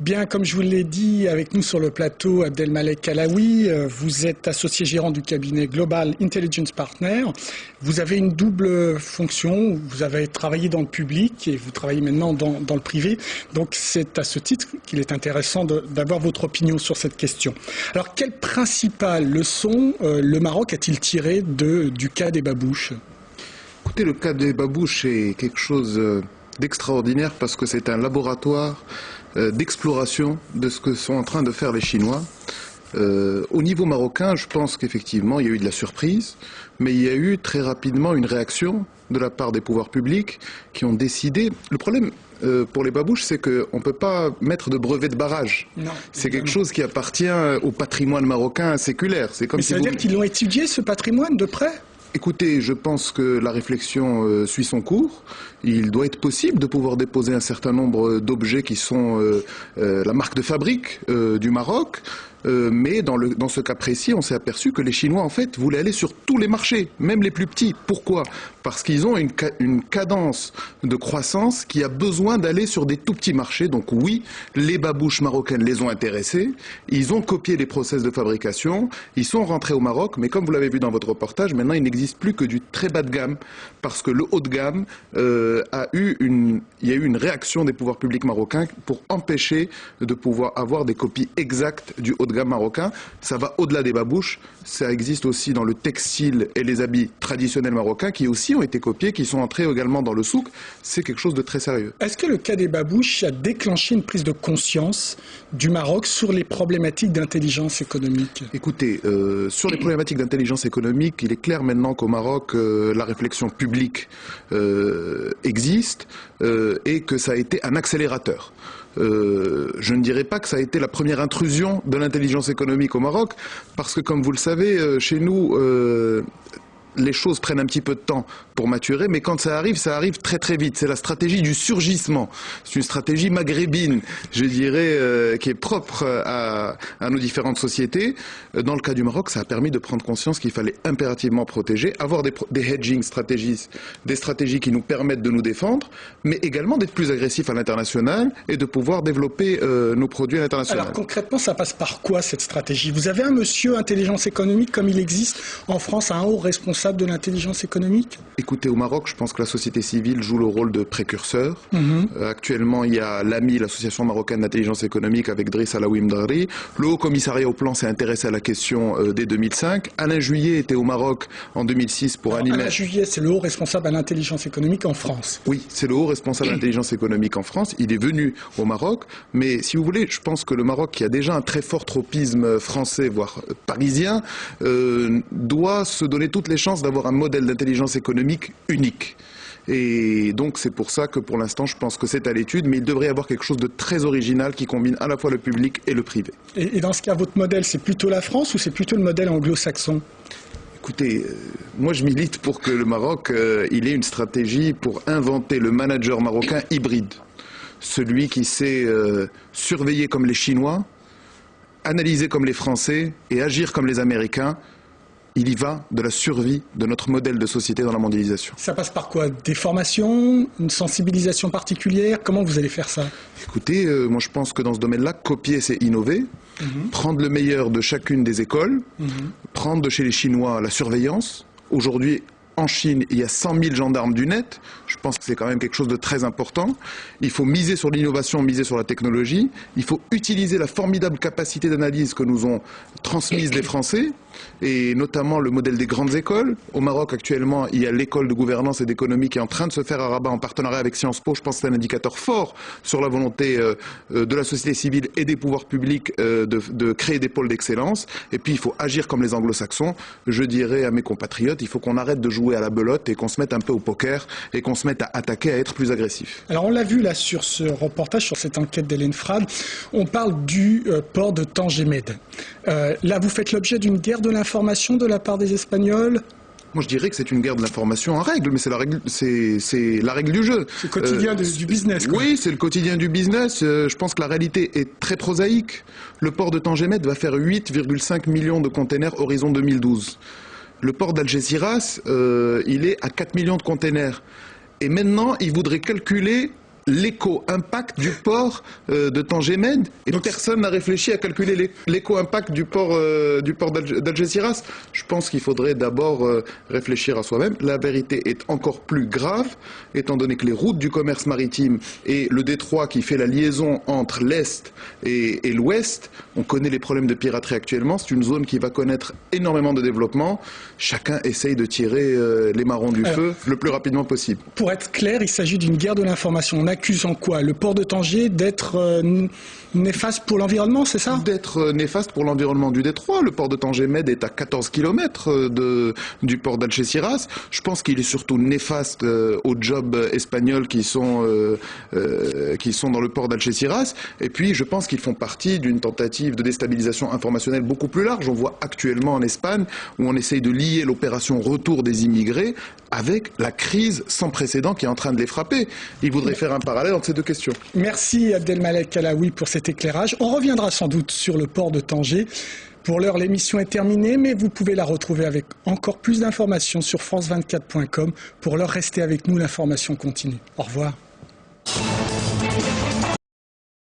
Bien, comme je vous l'ai dit, avec nous sur le plateau, Abdelmalek Kalaoui, vous êtes associé gérant du cabinet Global Intelligence Partner. Vous avez une double fonction, vous avez travaillé dans le public et vous travaillez maintenant dans le privé. Donc c'est à ce titre qu'il est intéressant d'avoir votre opinion sur cette question. Alors, quelles principales leçons le Maroc a-t-il tirées du cas des babouches ? Écoutez, le cas des babouches est quelque chose d'extraordinaire parce que c'est un laboratoire d'exploration de ce que sont en train de faire les Chinois. Au niveau marocain, je pense qu'effectivement, il y a eu de la surprise, mais il y a eu très rapidement une réaction de la part des pouvoirs publics qui ont décidé. Le problème pour les babouches, c'est qu'on ne peut pas mettre de brevet de barrage. C'est quelque chose qui appartient au patrimoine marocain séculaire. Mais ça veut dire qu'ils l'ont étudié, ce patrimoine, de près ? Écoutez, je pense que la réflexion suit son cours. Il doit être possible de pouvoir déposer un certain nombre d'objets qui sont la marque de fabrique du Maroc. Mais dans ce cas précis, on s'est aperçu que les Chinois, en fait, voulaient aller sur tous les marchés, même les plus petits. Pourquoi ? Parce qu'ils ont une cadence de croissance qui a besoin d'aller sur des tout petits marchés. Donc oui, les babouches marocaines les ont intéressés. Ils ont copié les process de fabrication. Ils sont rentrés au Maroc. Mais comme vous l'avez vu dans votre reportage, maintenant, il n'existe plus que du très bas de gamme. Parce que le haut de gamme il y a eu une réaction des pouvoirs publics marocains pour empêcher de pouvoir avoir des copies exactes du haut de gamme marocain. Ça va au-delà des babouches. Ça existe aussi dans le textile et les habits traditionnels marocains qui aussi ont été copiés, qui sont entrés également dans le souk. C'est quelque chose de très sérieux. Est-ce que le cas des babouches a déclenché une prise de conscience du Maroc sur les problématiques d'intelligence économique ? Écoutez, sur les problématiques d'intelligence économique, il est clair maintenant qu'au Maroc, la réflexion publique existe et que ça a été un accélérateur. Je ne dirais pas que ça a été la première intrusion de l'intelligence économique au Maroc, parce que comme vous le savez, chez nous, les choses prennent un petit peu de temps pour maturer, mais quand ça arrive très très vite. C'est la stratégie du surgissement. C'est une stratégie maghrébine, je dirais, qui est propre à nos différentes sociétés. Dans le cas du Maroc, ça a permis de prendre conscience qu'il fallait impérativement protéger, avoir des hedging strategies, des stratégies qui nous permettent de nous défendre, mais également d'être plus agressifs à l'international et de pouvoir développer nos produits à l'international. Alors concrètement, ça passe par quoi cette stratégie ? Vous avez un monsieur intelligence économique comme il existe en France, un haut responsable de l'intelligence économique ? Écoutez, au Maroc, je pense que la société civile joue le rôle de précurseur. Actuellement, il y a l'AMI, l'Association marocaine d'intelligence économique, avec Driss Alaoui Mdari. Le Haut Commissariat au Plan s'est intéressé à la question dès 2005. Alain Juillet était au Maroc en 2006 pour animer... Alain Juillet, c'est le haut responsable à l'intelligence économique en France. Oui, c'est le haut responsable de l'intelligence économique en France. Il est venu au Maroc. Mais si vous voulez, je pense que le Maroc, qui a déjà un très fort tropisme français, voire parisien, doit se donner toutes les chances d'avoir un modèle d'intelligence économique unique. Et donc c'est pour ça que pour l'instant je pense que c'est à l'étude, mais il devrait y avoir quelque chose de très original qui combine à la fois le public et le privé. Et dans ce cas, votre modèle, c'est plutôt la France ou c'est plutôt le modèle anglo-saxon ? Écoutez, moi je milite pour que le Maroc il ait une stratégie pour inventer le manager marocain hybride. Celui qui sait surveiller comme les Chinois, analyser comme les Français et agir comme les Américains. Il y va de la survie de notre modèle de société dans la mondialisation. Ça passe par quoi ? Des formations ? Une sensibilisation particulière ? Comment vous allez faire ça ? Écoutez, moi je pense que dans ce domaine-là, copier c'est innover, prendre le meilleur de chacune des écoles, prendre de chez les Chinois la surveillance. Aujourd'hui, en Chine, il y a 100 000 gendarmes du net. Je pense que c'est quand même quelque chose de très important. Il faut miser sur l'innovation, miser sur la technologie. Il faut utiliser la formidable capacité d'analyse que nous ont transmise les Français, et notamment le modèle des grandes écoles. Au Maroc, actuellement, il y a l'école de gouvernance et d'économie qui est en train de se faire à Rabat en partenariat avec Sciences Po. Je pense que c'est un indicateur fort sur la volonté de la société civile et des pouvoirs publics de créer des pôles d'excellence. Et puis, il faut agir comme les anglo-saxons. Je dirais à mes compatriotes, il faut qu'on arrête de jouer à la belote et qu'on se mette un peu au poker et qu'on se mette à attaquer, à être plus agressif. Alors, on l'a vu là sur ce reportage, sur cette enquête d'Hélène Frade. On parle du port de Tangemed. Là, vous faites l'objet d'une guerre de l'information de la part des Espagnols ? Moi, je dirais que c'est une guerre de l'information en règle, mais c'est la règle du jeu. C'est le quotidien du business, quoi. Oui, c'est le quotidien du business. Je pense que la réalité est très prosaïque. Le port de Tangemed va faire 8,5 millions de containers horizon 2012. Le port d'Algeciras, il est à 4 millions de containers. Et maintenant, il voudrait calculer l'éco-impact du port de Tanger-Med, et donc personne n'a réfléchi à calculer l'éco-impact du port d'Algeciras. Je pense qu'il faudrait d'abord réfléchir à soi-même. La vérité est encore plus grave, étant donné que les routes du commerce maritime et le détroit qui fait la liaison entre l'Est et l'Ouest, on connaît les problèmes de piraterie actuellement, c'est une zone qui va connaître énormément de développement. Chacun essaye de tirer les marrons du feu le plus rapidement possible. Pour être clair, il s'agit d'une guerre de l'information. On accuse en quoi le port de Tanger d'être néfaste pour l'environnement, c'est ça? D'être néfaste pour l'environnement du détroit. Le port de Tanger-Med est à 14 km du port d'Algeciras. Je pense qu'il est surtout néfaste aux jobs espagnols qui sont dans le port d'Algeciras. Et puis, je pense qu'ils font partie d'une tentative de déstabilisation informationnelle beaucoup plus large. On voit actuellement en Espagne où on essaye de lier l'opération retour des immigrés avec la crise sans précédent qui est en train de les frapper. Il voudrait faire un parallèle entre ces deux questions. Merci Abdelmalek Kalaoui pour cet éclairage. On reviendra sans doute sur le port de Tanger. Pour l'heure, l'émission est terminée, mais vous pouvez la retrouver avec encore plus d'informations sur france24.com. Pour l'heure, restez avec nous, l'information continue. Au revoir.